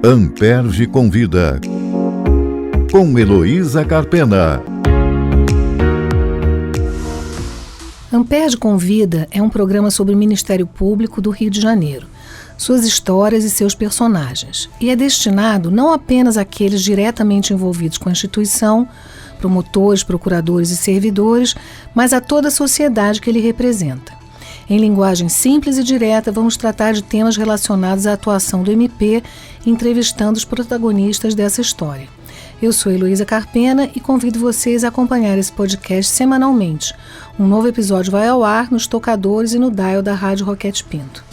Amperge Convida, com Heloísa Carpena. Amperge Convida é um programa sobre o Ministério Público do Rio de Janeiro, suas histórias e seus personagens, e é destinado não apenas àqueles diretamente envolvidos com a instituição, promotores, procuradores e servidores, mas a toda a sociedade que ele representa. Em linguagem simples e direta, vamos tratar de temas relacionados à atuação do MP, entrevistando os protagonistas dessa história. Eu sou Heloísa Carpena e convido vocês a acompanhar esse podcast semanalmente. Um novo episódio vai ao ar nos tocadores e no dial da Rádio Roquete Pinto.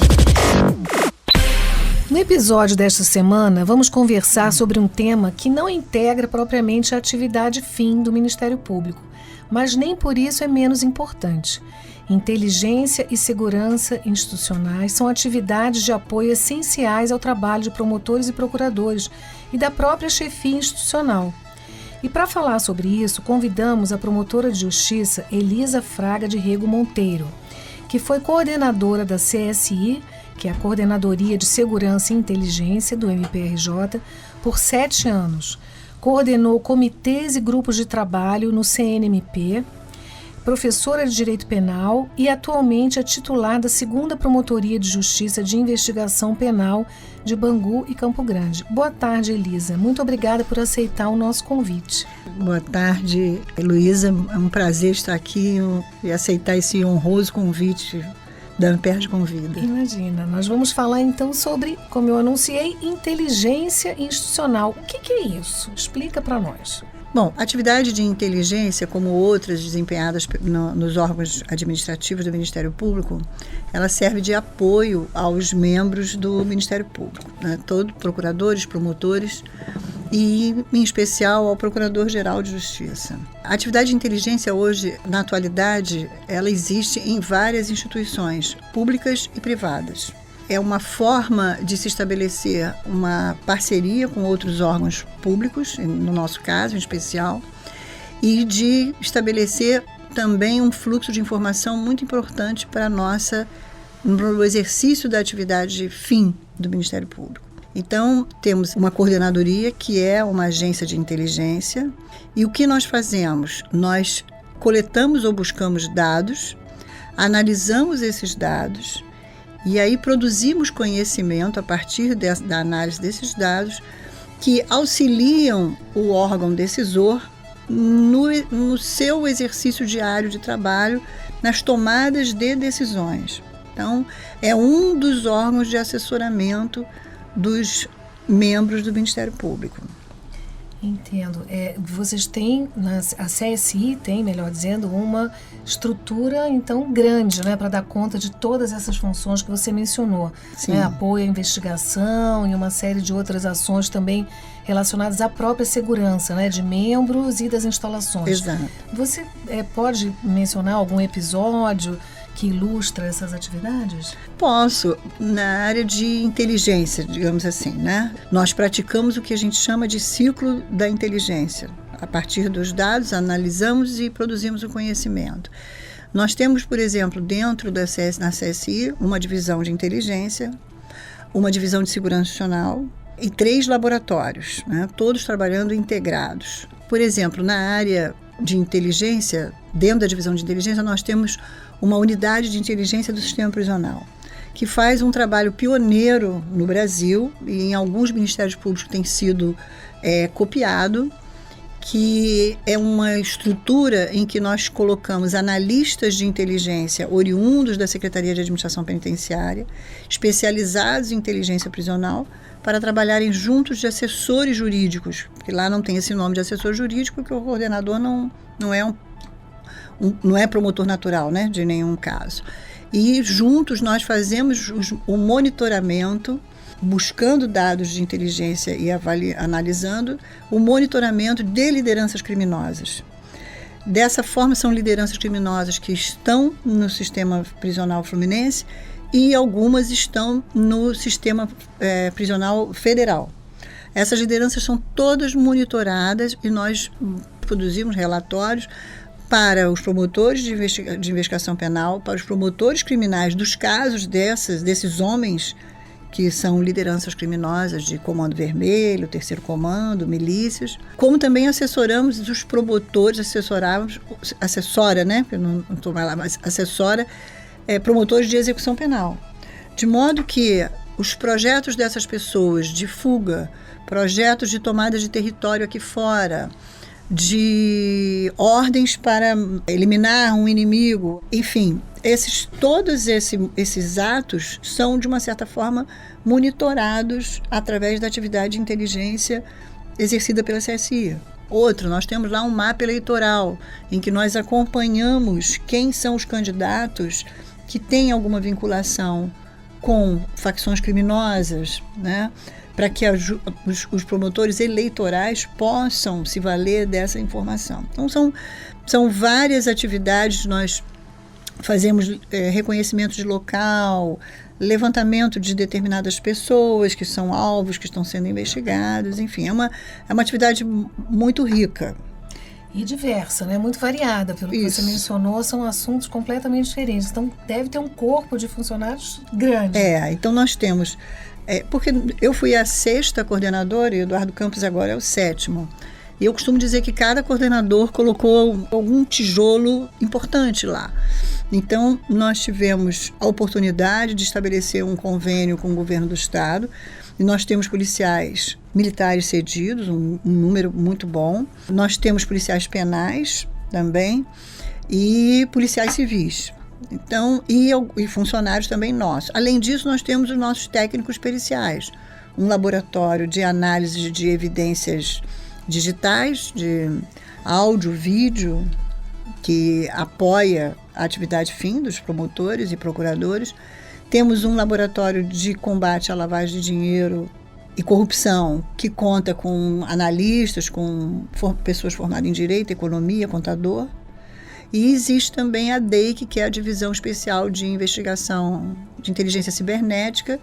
No episódio desta semana, vamos conversar sobre um tema que não integra propriamente a atividade fim do Ministério Público, mas nem por isso é menos importante. Inteligência e segurança institucionais são atividades de apoio essenciais ao trabalho de promotores e procuradores e da própria chefia institucional. E para falar sobre isso, convidamos a promotora de justiça Elisa Fraga de Rego Monteiro, que foi coordenadora da CSI, que é a Coordenadoria de Segurança e Inteligência do MPRJ, por 7 anos. Coordenou comitês e grupos de trabalho no CNMP, professora de Direito Penal e atualmente é titular da 2ª Promotoria de Justiça de Investigação Penal de Bangu e Campo Grande. Boa tarde, Elisa. Muito obrigada por aceitar o nosso convite. Boa tarde, Heloísa. É um prazer estar aqui e aceitar esse honroso convite da Amperge Convida. Imagina. Nós vamos falar então sobre, como eu anunciei, inteligência institucional. O que é isso? Explica para nós. Bom, a atividade de inteligência, como outras desempenhadas nos órgãos administrativos do Ministério Público, ela serve de apoio aos membros do Ministério Público, né? Todos procuradores, promotores e, em especial, ao Procurador-Geral de Justiça. A atividade de inteligência hoje, na atualidade, ela existe em várias instituições públicas e privadas. É uma forma de se estabelecer uma parceria com outros órgãos públicos, no nosso caso em especial, e de estabelecer também um fluxo de informação muito importante para o exercício da atividade fim do Ministério Público. Então, temos uma coordenadoria que é uma agência de inteligência, e o que nós fazemos? Nós coletamos ou buscamos dados, analisamos esses dados, e aí produzimos conhecimento a partir da análise desses dados que auxiliam o órgão decisor no seu exercício diário de trabalho, nas tomadas de decisões. Então, é um dos órgãos de assessoramento dos membros do Ministério Público. Entendo. Vocês têm, a CSI tem, melhor dizendo, uma estrutura, então, grande, né, para dar conta de todas essas funções que você mencionou. Né, apoio à investigação e uma série de outras ações também relacionadas à própria segurança, né, de membros e das instalações. Exato. Você pode mencionar algum episódio que ilustra essas atividades? Posso. Na área de inteligência, digamos assim, né? Nós praticamos o que a gente chama de ciclo da inteligência. A partir dos dados, analisamos e produzimos o conhecimento. Nós temos, por exemplo, dentro na CSI, uma divisão de inteligência, uma divisão de segurança institucional e 3 laboratórios, né? Todos trabalhando integrados. Por exemplo, na área de inteligência, dentro da divisão de inteligência, nós temos uma unidade de inteligência do sistema prisional, que faz um trabalho pioneiro no Brasil e em alguns ministérios públicos tem sido copiado, que é uma estrutura em que nós colocamos analistas de inteligência oriundos da Secretaria de Administração Penitenciária, especializados em inteligência prisional, para trabalharem juntos de assessores jurídicos, porque lá não tem esse nome de assessor jurídico, porque o coordenador não é promotor natural, né, de nenhum caso. E juntos nós fazemos o monitoramento, buscando dados de inteligência e analisando o monitoramento de lideranças criminosas. Dessa forma, são lideranças criminosas que estão no sistema prisional fluminense e algumas estão no sistema prisional federal. Essas lideranças são todas monitoradas e nós produzimos relatórios para os promotores de investigação penal, para os promotores criminais dos casos desses homens que são lideranças criminosas de Comando Vermelho, Terceiro Comando, milícias, como também assessoramos os promotores, assessora, né? Eu não estou mais lá, mas assessora promotores de execução penal. De modo que os projetos dessas pessoas de fuga, projetos de tomada de território aqui fora, de ordens para eliminar um inimigo, enfim, todos esses atos são, de uma certa forma, monitorados através da atividade de inteligência exercida pela CSI. Outro, nós temos lá um mapa eleitoral, em que nós acompanhamos quem são os candidatos que têm alguma vinculação com facções criminosas, né? Para que os promotores eleitorais possam se valer dessa informação. Então, são várias atividades. Nós fazemos reconhecimento de local, levantamento de determinadas pessoas que são alvos, que estão sendo investigados, enfim, é uma atividade muito rica. E diversa, né? Muito variada, pelo que você mencionou, são assuntos completamente diferentes. Então, deve ter um corpo de funcionários grande. Então nós temos... porque eu fui a 6ª coordenadora e o Eduardo Campos agora é o 7º. E eu costumo dizer que cada coordenador colocou algum tijolo importante lá. Então, nós tivemos a oportunidade de estabelecer um convênio com o governo do Estado. E nós temos policiais militares cedidos, um número muito bom. Nós temos policiais penais também e policiais civis. Então, e funcionários também nossos. Além disso, nós temos os nossos técnicos periciais, um laboratório de análise de evidências digitais, de áudio, vídeo, que apoia a atividade fim dos promotores e procuradores. Temos um laboratório de combate à lavagem de dinheiro e corrupção, que conta com analistas, com pessoas formadas em direito, economia, contador. E existe também a DEIC, que é a Divisão Especial de Investigação de Inteligência Cibernética,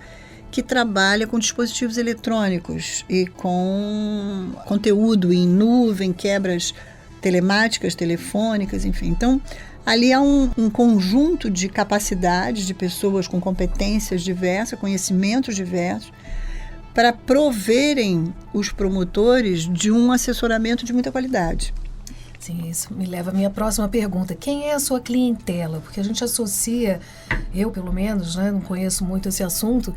que trabalha com dispositivos eletrônicos e com conteúdo em nuvem, quebras telemáticas, telefônicas, enfim. Então, ali há um conjunto de capacidades de pessoas com competências diversas, conhecimentos diversos, para proverem os promotores de um assessoramento de muita qualidade. Sim, isso me leva à minha próxima pergunta. Quem é a sua clientela? Porque a gente associa, eu pelo menos, né, não conheço muito esse assunto,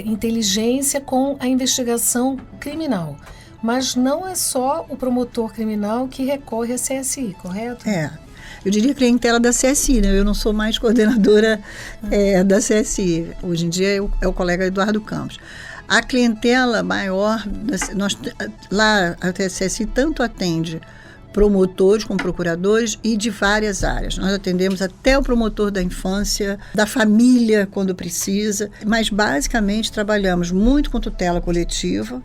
inteligência com a investigação criminal. Mas não é só o promotor criminal que recorre à CSI, correto? Eu diria clientela da CSI, né? Eu não sou mais coordenadora da CSI. Hoje em dia é o colega Eduardo Campos. A clientela maior, lá a CSI tanto atende promotores com procuradores e de várias áreas. Nós atendemos até o promotor da infância, da família, quando precisa, mas basicamente trabalhamos muito com tutela coletiva,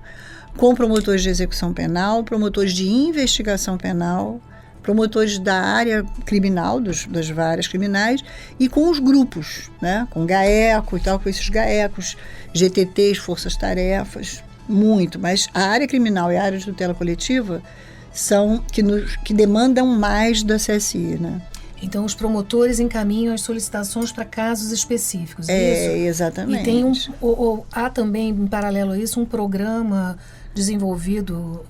com promotores de execução penal, promotores de investigação penal, promotores da área criminal, das várias criminais, e com os grupos, né? Com GAECO e tal, com esses GAECOs, GTTs, forças-tarefas, muito. Mas a área criminal e a área de tutela coletiva são que demandam mais da CSI, né? Então, os promotores encaminham as solicitações para casos específicos, isso? Exatamente. E tem há também, em paralelo a isso, um programa desenvolvido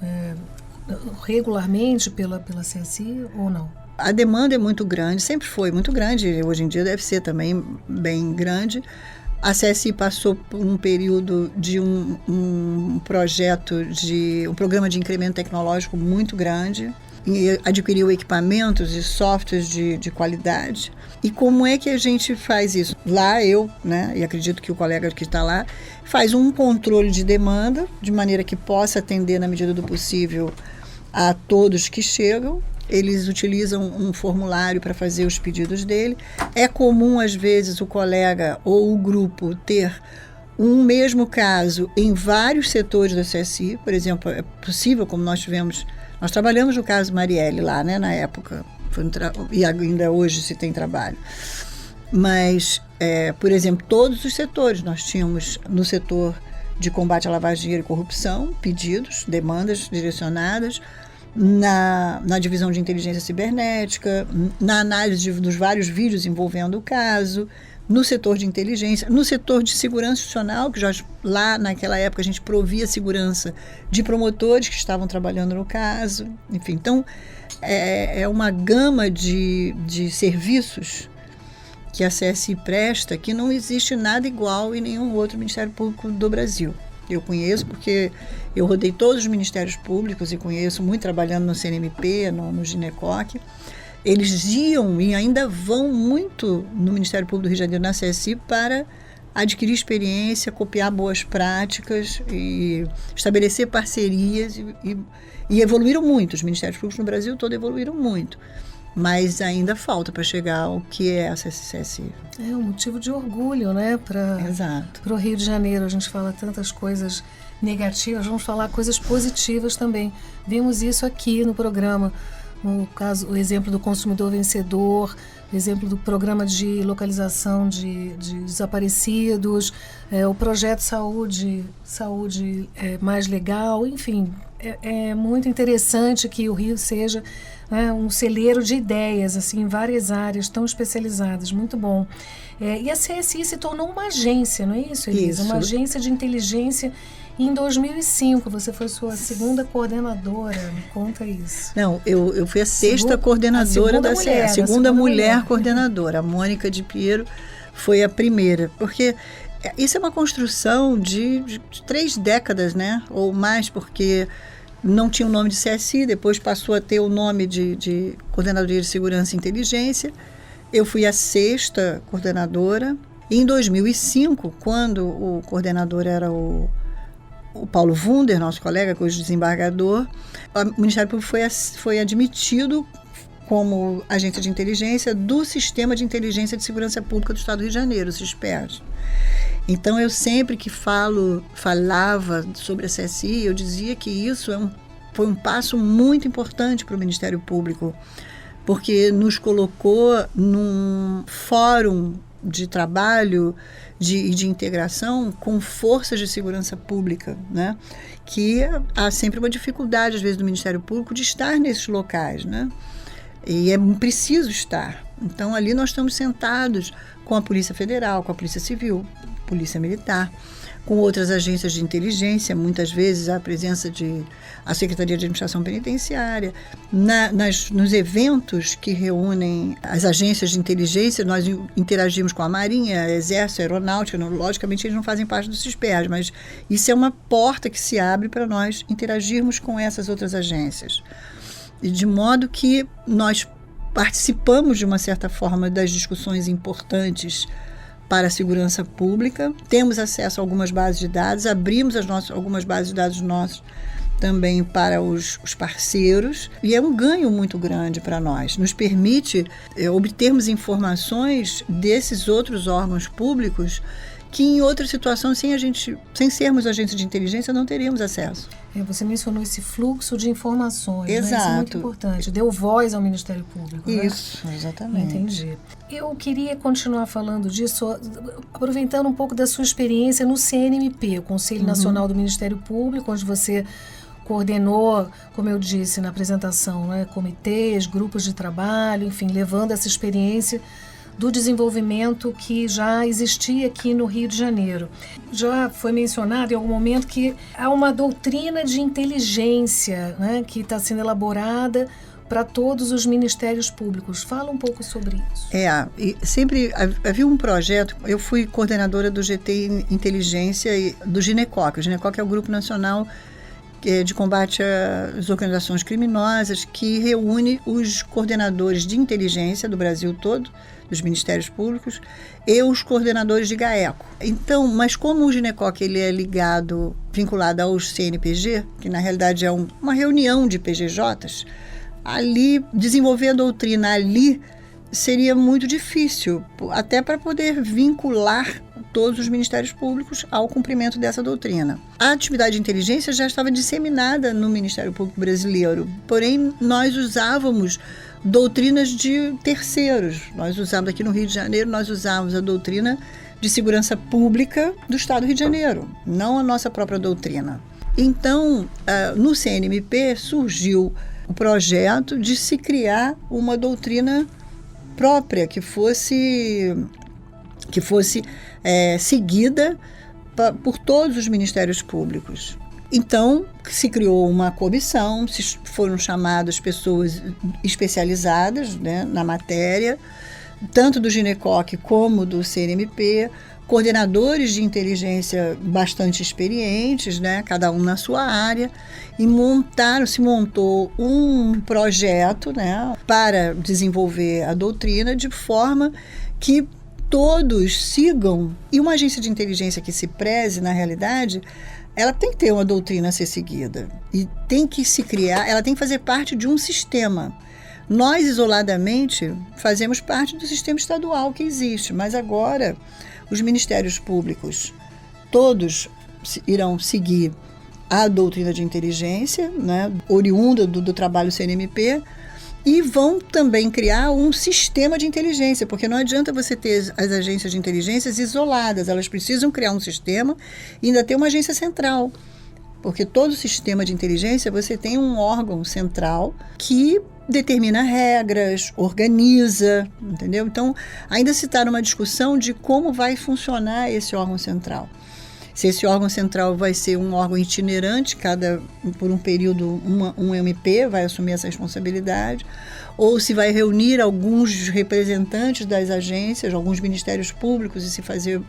regularmente pela CSI ou não? A demanda é muito grande, sempre foi muito grande, hoje em dia deve ser também bem grande. A CSI passou por um período de um projeto um programa de incremento tecnológico muito grande, e adquiriu equipamentos e softwares de qualidade. E como é que a gente faz isso? Lá eu, né, e acredito que o colega que está lá, faz um controle de demanda, de maneira que possa atender, na medida do possível, a todos que chegam. Eles utilizam um formulário para fazer os pedidos dele. É comum, às vezes, o colega ou o grupo ter um mesmo caso em vários setores da CSI. Por exemplo, é possível, como nós trabalhamos no caso Marielle lá, né, na época, e ainda hoje se tem trabalho. Mas, por exemplo, todos os setores, nós tínhamos no setor de combate à lavagem de dinheiro e corrupção, pedidos, demandas direcionadas, na divisão de inteligência cibernética, na análise dos vários vídeos envolvendo o caso, no setor de inteligência, no setor de segurança institucional, que já lá naquela época a gente provia segurança de promotores que estavam trabalhando no caso. Enfim, então é uma gama de serviços que a CSI presta que não existe nada igual em nenhum outro Ministério Público do Brasil. Eu conheço porque eu rodei todos os ministérios públicos e conheço muito trabalhando no CNMP, no Ginecoc. Eles iam e ainda vão muito no Ministério Público do Rio de Janeiro, na CSI, para adquirir experiência, copiar boas práticas e estabelecer parcerias e evoluíram muito. Os ministérios públicos no Brasil todo evoluíram muito, mas ainda falta para chegar ao que é a CSI. É um motivo de orgulho, né, para o Rio de Janeiro. A gente fala tantas coisas negativas, vamos falar coisas positivas também. Vimos isso aqui no programa. No caso, o exemplo do consumidor vencedor, o exemplo do programa de localização de desaparecidos, o projeto saúde mais legal, enfim, é muito interessante que o Rio seja, né, um celeiro de ideias, assim, em várias áreas tão especializadas, muito bom. E a CSI se tornou uma agência, não é isso, Elisa? Uma agência de inteligência. Em 2005, você foi sua segunda coordenadora. Me conta isso. Não, eu fui a sexta coordenadora da CSI. A segunda mulher coordenadora. A Mônica de Piero foi a primeira. Porque isso é uma construção de 3 décadas, né? Ou mais, porque não tinha o nome de CSI, depois passou a ter o nome de Coordenadoria de Segurança e Inteligência. Eu fui a sexta coordenadora. E em 2005, quando o coordenador era o Paulo Wunder, nosso colega, hoje desembargador, o Ministério Público foi admitido como agência de inteligência do Sistema de Inteligência de Segurança Pública do Estado do Rio de Janeiro, o SISPERJ. Então, eu sempre que falava sobre a CSI, eu dizia que isso foi um passo muito importante para o Ministério Público, porque nos colocou num fórum de trabalho de integração com forças de segurança pública, né? Que há sempre uma dificuldade, às vezes, do Ministério Público de estar nesses locais, né? E é preciso estar. Então, ali nós estamos sentados com a Polícia Federal, com a Polícia Civil, Polícia Militar, com outras agências de inteligência, muitas vezes a presença a Secretaria de Administração Penitenciária. Nos eventos que reúnem as agências de inteligência, nós interagimos com a Marinha, Exército, Aeronáutica. Logicamente, eles não fazem parte do SISPERJ, mas isso é uma porta que se abre para nós interagirmos com essas outras agências. E de modo que nós participamos, de uma certa forma, das discussões importantes para a segurança pública, temos acesso a algumas bases de dados, abrimos algumas bases de dados nossos também para os parceiros, e é um ganho muito grande para nós. Nos permite obtermos informações desses outros órgãos públicos que em outras situações, sem sermos agentes de inteligência, não teríamos acesso. Você mencionou esse fluxo de informações. Exato. Né? Isso é muito importante. Deu voz ao Ministério Público. Isso, né? Exatamente. Entendi. Eu queria continuar falando disso, aproveitando um pouco da sua experiência no CNMP, o Conselho Nacional do Ministério Público, onde você coordenou, como eu disse na apresentação, né, comitês, grupos de trabalho, enfim, levando essa experiência do desenvolvimento que já existia aqui no Rio de Janeiro. Já foi mencionado em algum momento que há uma doutrina de inteligência, né, que está sendo elaborada para todos os ministérios públicos. Fala um pouco sobre isso. E sempre havia um projeto. Eu fui coordenadora do GT Inteligência e do Ginecoc. O Ginecoc é o Grupo Nacional de Combate às Organizações Criminosas, que reúne os coordenadores de inteligência do Brasil todo, dos ministérios públicos, e os coordenadores de GAECO. Então, mas como o Ginecoc ele é vinculado aos CNPG, que na realidade é uma reunião de PGJs, ali, desenvolver a doutrina ali seria muito difícil, até para poder vincular todos os ministérios públicos ao cumprimento dessa doutrina. A atividade de inteligência já estava disseminada no Ministério Público brasileiro, porém nós usávamos doutrinas de terceiros. Nós usávamos aqui no Rio de Janeiro, nós usávamos a doutrina de segurança pública do Estado do Rio de Janeiro, não a nossa própria doutrina. Então, no CNMP surgiu o projeto de se criar uma doutrina própria que fosse que fosse seguida por todos os ministérios públicos. Então, se criou uma comissão, foram chamadas pessoas especializadas, né, na matéria, tanto do GINECOC como do CNMP, coordenadores de inteligência bastante experientes, né, cada um na sua área, e se montou um projeto, né, para desenvolver a doutrina de forma que todos sigam. E uma agência de inteligência que se preze, na realidade, ela tem que ter uma doutrina a ser seguida. E tem que se criar, ela tem que fazer parte de um sistema. Nós, isoladamente, fazemos parte do sistema estadual que existe, mas agora os ministérios públicos, todos irão seguir a doutrina de inteligência, né, oriunda do trabalho CNMP, e vão também criar um sistema de inteligência, porque não adianta você ter as agências de inteligência isoladas, elas precisam criar um sistema e ainda ter uma agência central, porque todo sistema de inteligência você tem um órgão central que determina regras, organiza, entendeu? Então, ainda se está numa discussão de como vai funcionar esse órgão central. Se esse órgão central vai ser um órgão itinerante, por um período um MP vai assumir essa responsabilidade, ou se vai reunir alguns representantes das agências, alguns ministérios públicos, e se fazer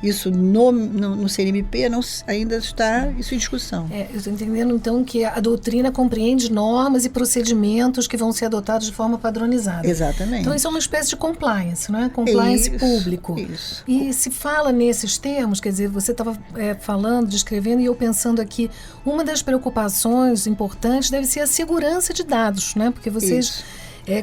isso no CNMP, ainda está isso em discussão. Eu estou entendendo, então, que a doutrina compreende normas e procedimentos que vão ser adotados de forma padronizada. Exatamente. Então, isso é uma espécie de compliance, não é? Compliance público. Isso. E se fala nesses termos, quer dizer, você estava falando, descrevendo, e eu pensando aqui, uma das preocupações importantes deve ser a segurança de dados, né? Porque vocês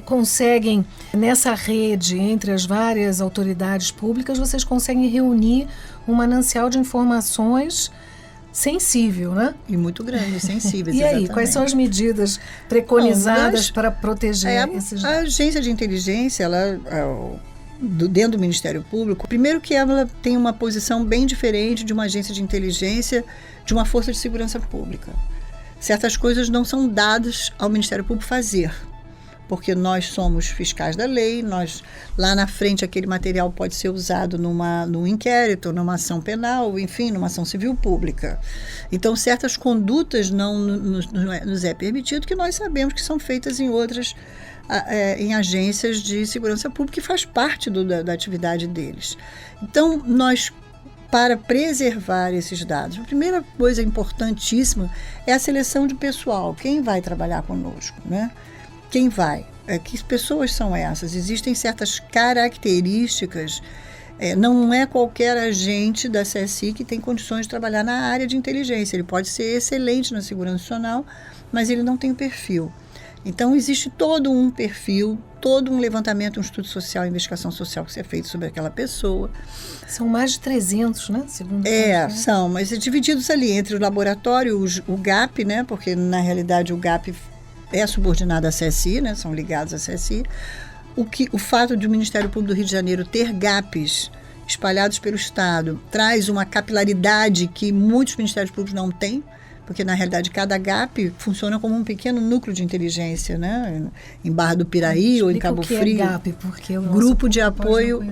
conseguem, nessa rede entre as várias autoridades públicas, vocês conseguem reunir um manancial de informações sensível, né? E muito grande, sensíveis. E aí, quais são as medidas preconizadas para proteger esses dados? A agência de inteligência, dentro do Ministério Público, primeiro que ela tem uma posição bem diferente de uma agência de inteligência de uma força de segurança pública. Certas coisas não são dadas ao Ministério Público fazer, porque nós somos fiscais da lei, lá na frente aquele material pode ser usado num inquérito, numa ação penal, enfim, numa ação civil pública. Então, certas condutas não nos é permitido, que nós sabemos que são feitas em agências de segurança pública, que faz parte da atividade deles. Então, para preservar esses dados, a primeira coisa importantíssima é a seleção de pessoal. Quem vai trabalhar conosco, né? Quem vai? Que pessoas são essas? Existem certas características. Não é qualquer agente da CSI que tem condições de trabalhar na área de inteligência. Ele pode ser excelente na segurança nacional, mas ele não tem o perfil. Então, existe todo um perfil, todo um levantamento, um estudo social, investigação social que se é feito sobre aquela pessoa. São mais de 300, né? Segundo são, mas divididos ali entre o laboratório, o GAP, né? Porque, na realidade, o GAP é subordinado à CSI, né? São ligados à CSI. O fato de o Ministério Público do Rio de Janeiro ter GAPs espalhados pelo Estado traz uma capilaridade que muitos ministérios públicos não têm, porque, na realidade, cada GAP funciona como um pequeno núcleo de inteligência, né? Em Barra do Piraí ou em Cabo Frio. É GAP, porque grupo de apoio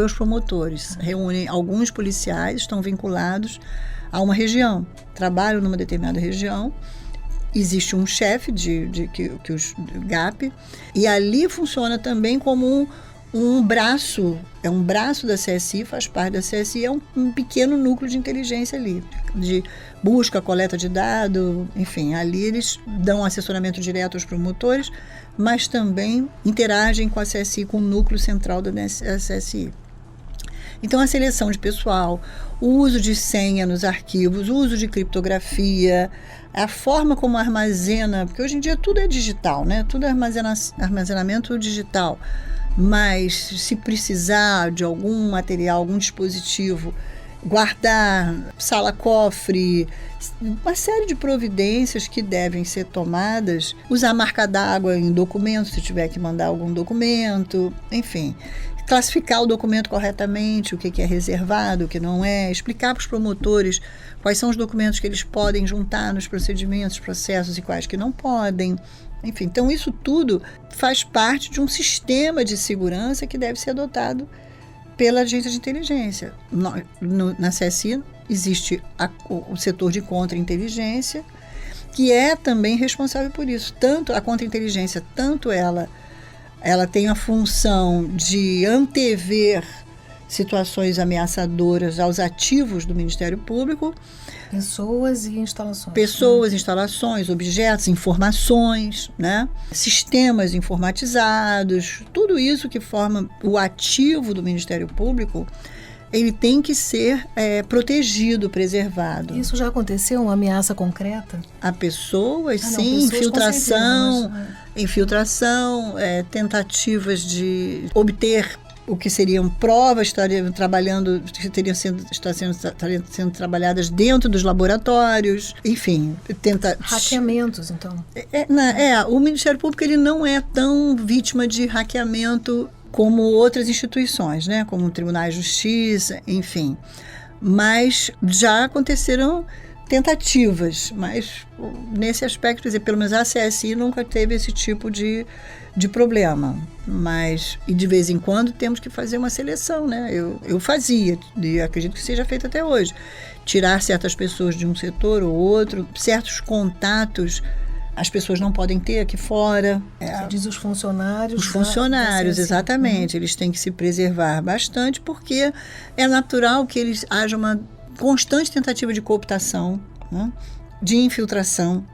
aos promotores. Reúnem alguns policiais, estão vinculados a uma região, trabalham numa determinada região. Existe um chefe que os GAP, e ali funciona também como um braço, é um braço da CSI, faz parte da CSI, é um pequeno núcleo de inteligência ali, de busca, coleta de dados, enfim, ali eles dão assessoramento direto aos promotores, mas também interagem com a CSI, com o núcleo central da CSI. Então, a seleção de pessoal, o uso de senha nos arquivos, o uso de criptografia, a forma como armazena, porque hoje em dia tudo é digital, né? Tudo é armazenamento digital. Mas, se precisar de algum material, algum dispositivo, guardar, sala-cofre, uma série de providências que devem ser tomadas, usar marca d'água em documentos, se tiver que mandar algum documento, enfim, classificar o documento corretamente, o que é reservado, o que não é, explicar para os promotores quais são os documentos que eles podem juntar nos procedimentos, processos e quais que não podem. Enfim, então isso tudo faz parte de um sistema de segurança que deve ser adotado pela agência de inteligência. Na CSI existe o setor de contra-inteligência, que é também responsável por isso. Tanto a contra-inteligência, tanto ela tem a função de antever situações ameaçadoras aos ativos do Ministério Público. Pessoas e instalações. Pessoas, instalações, objetos, informações, né? Sistemas informatizados, tudo isso que forma o ativo do Ministério Público, ele tem que ser protegido, preservado. Isso já aconteceu? Uma ameaça concreta? A pessoas, não, sim, pessoas infiltração, tentativas de obter o que seriam provas, estariam sendo trabalhadas dentro dos laboratórios, enfim. Hackeamentos, então. O Ministério Público ele não é tão vítima de hackeamento como outras instituições, né? Como tribunais de justiça, enfim. Mas já aconteceram tentativas, mas nesse aspecto, quer dizer, pelo menos a CSI nunca teve esse tipo de problema. Mas, e de vez em quando, temos que fazer uma seleção, né? Eu fazia, e acredito que seja feito até hoje. Tirar certas pessoas de um setor ou outro, certos contatos as pessoas não podem ter aqui fora. Você diz os funcionários. Os funcionários, exatamente. Eles têm que se preservar bastante, porque é natural que eles haja uma constante tentativa de cooptação, né? De infiltração.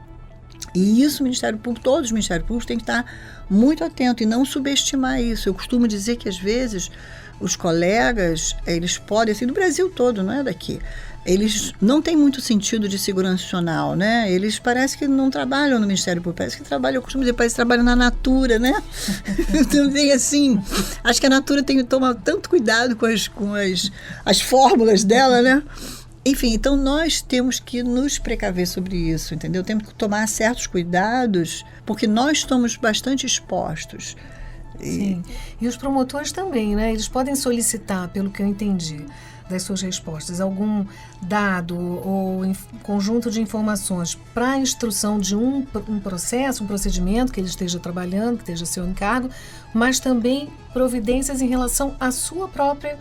E isso o Ministério Público, todos os Ministérios Públicos têm que estar muito atentos e não subestimar isso. Eu costumo dizer que, às vezes, os colegas, eles podem, assim, do Brasil todo, não é daqui, eles não têm muito sentido de segurança nacional, né? Eles parece que não trabalham no Ministério Público, parece que trabalham, eu costumo dizer, parece que trabalham na Natura, né? Também assim, acho que a Natura tem que tomar tanto cuidado com as fórmulas dela, né? Enfim, então nós temos que nos precaver sobre isso, entendeu? Temos que tomar certos cuidados, porque nós estamos bastante expostos. Sim, e os promotores também, né? Eles podem solicitar, pelo que eu entendi das suas respostas, algum dado ou conjunto de informações para a instrução de um processo, um procedimento que ele esteja trabalhando, que esteja a seu encargo, mas também providências em relação à sua própria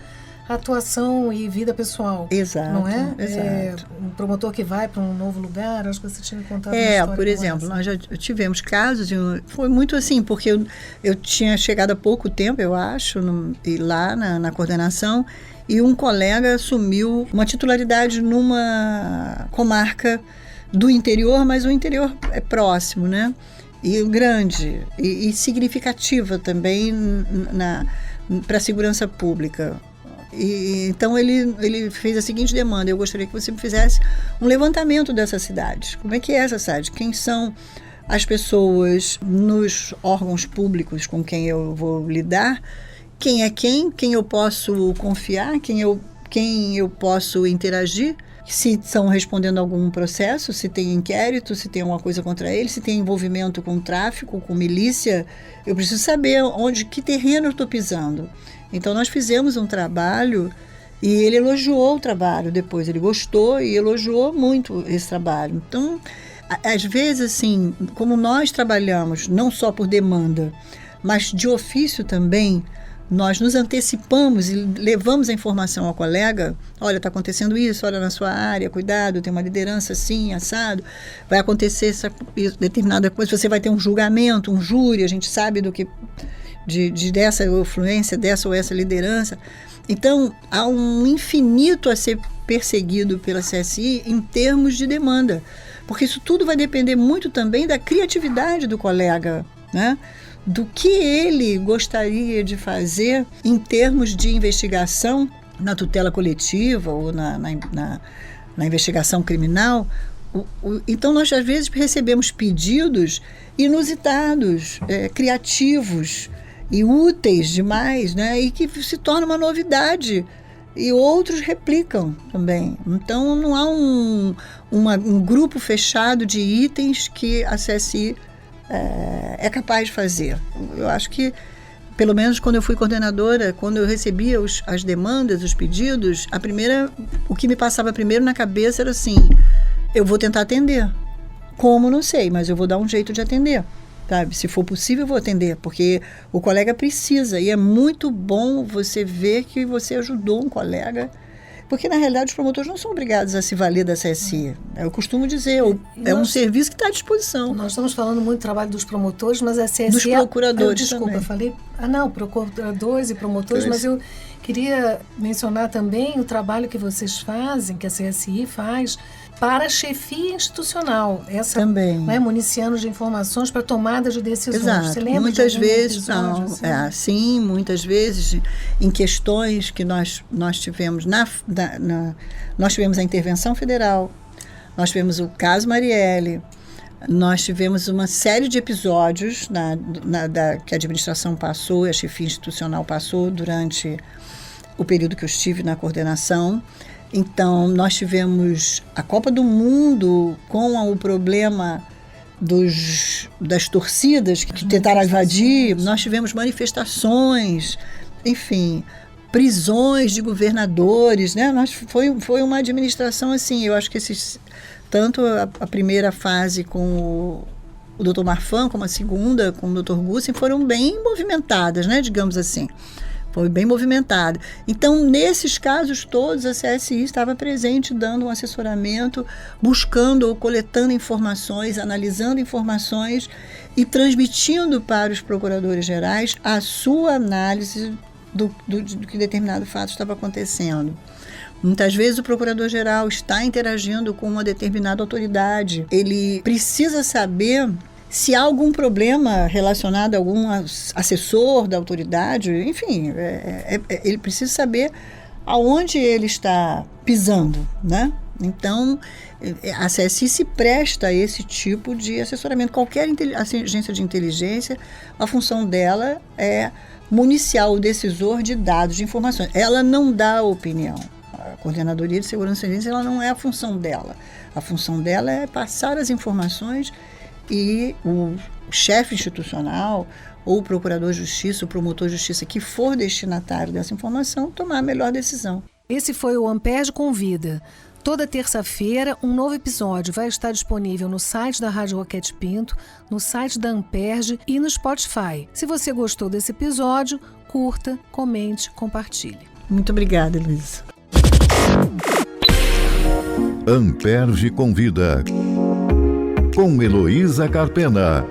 atuação e vida pessoal. Exato. Não é? Exato. Um promotor que vai para um novo lugar, acho que você tinha contado uma história. Por exemplo, nós já tivemos casos, foi muito assim, porque eu tinha chegado há pouco tempo, eu acho, lá na coordenação, e um colega assumiu uma titularidade numa comarca do interior, mas o interior é próximo, né? E grande, e significativa também para a segurança pública. Então ele fez a seguinte demanda: eu gostaria que você me fizesse um levantamento dessa cidade. Como é que é essa cidade? Quem são as pessoas nos órgãos públicos com quem eu vou lidar? Quem é quem eu posso confiar, quem eu posso interagir, se estão respondendo a algum processo, se tem inquérito, se tem alguma coisa contra eles, se tem envolvimento com tráfico, com milícia. Eu preciso saber que terreno eu estou pisando. Então nós fizemos um trabalho e ele elogiou o trabalho depois, ele gostou e elogiou muito esse trabalho. Então, às vezes, assim, como nós trabalhamos não só por demanda, mas de ofício também, nós nos antecipamos e levamos a informação ao colega: olha, está acontecendo isso, olha na sua área, cuidado, tem uma liderança assim, assado, vai acontecer essa determinada coisa, você vai ter um julgamento, um júri, a gente sabe do que dessa influência, dessa ou essa liderança. Então, há um infinito a ser perseguido pela CSI em termos de demanda, porque isso tudo vai depender muito também da criatividade do colega, né? Do que ele gostaria de fazer em termos de investigação na tutela coletiva ou na investigação criminal. Então, nós às vezes recebemos pedidos inusitados, criativos e úteis demais, né? E que se torna uma novidade. E outros replicam também. Então, não há um grupo fechado de itens que a CSI é capaz de fazer. Eu acho que, pelo menos quando eu fui coordenadora, quando eu recebia as demandas, os pedidos, o que me passava primeiro na cabeça era assim: eu vou tentar atender. Como, não sei, mas eu vou dar um jeito de atender. sabe? Se for possível, eu vou atender, porque o colega precisa, e é muito bom você ver que você ajudou um colega, porque na realidade os promotores não são obrigados a se valer da CSI. Eu costumo dizer, é um serviço que está à disposição. Nós estamos falando muito do trabalho dos promotores, mas a CSI... Dos procuradores desculpa, também. eu falei... procuradores e promotores, mas eu queria mencionar também o trabalho que vocês fazem, que a CSI faz, para a chefia institucional. Essa, também. Né, municiando de informações para tomada de decisões. Exato. Você lembra Muitas de vezes, episódio, não. assim? Sim, muitas vezes, em questões que nós tivemos, nós tivemos a intervenção federal, nós tivemos o caso Marielle, nós tivemos uma série de episódios que a administração passou, a chefia institucional passou durante o período que eu estive na coordenação. Então, nós tivemos a Copa do Mundo com o problema das torcidas que tentaram invadir, nós tivemos manifestações, enfim, prisões de governadores, né? Foi uma administração assim, eu acho que tanto a primeira fase com o Dr. Marfan, como a segunda com o Dr. Gussen, foram bem movimentadas, né? Digamos assim. Foi bem movimentado. Então, nesses casos todos, a CSI estava presente, dando um assessoramento, buscando ou coletando informações, analisando informações e transmitindo para os procuradores gerais a sua análise do que determinado fato estava acontecendo. Muitas vezes o procurador-geral está interagindo com uma determinada autoridade. Ele precisa saber se há algum problema relacionado a algum assessor da autoridade, enfim, ele precisa saber aonde ele está pisando, né? Então, a CSI se presta a esse tipo de assessoramento. Qualquer agência de inteligência, a função dela é municiar o decisor de dados, de informações. Ela não dá opinião. A Coordenadoria de Segurança e Inteligência, ela não é a função dela. A função dela é passar as informações e o chefe institucional ou o procurador de justiça, o promotor de justiça que for destinatário dessa informação, tomar a melhor decisão. Esse foi o Amperde Convida. Toda terça-feira, um novo episódio vai estar disponível no site da Rádio Roquete Pinto, no site da Amperde e no Spotify. Se você gostou desse episódio, curta, comente, compartilhe. Muito obrigada, Luísa. Amperde Convida, com Heloísa Carpena.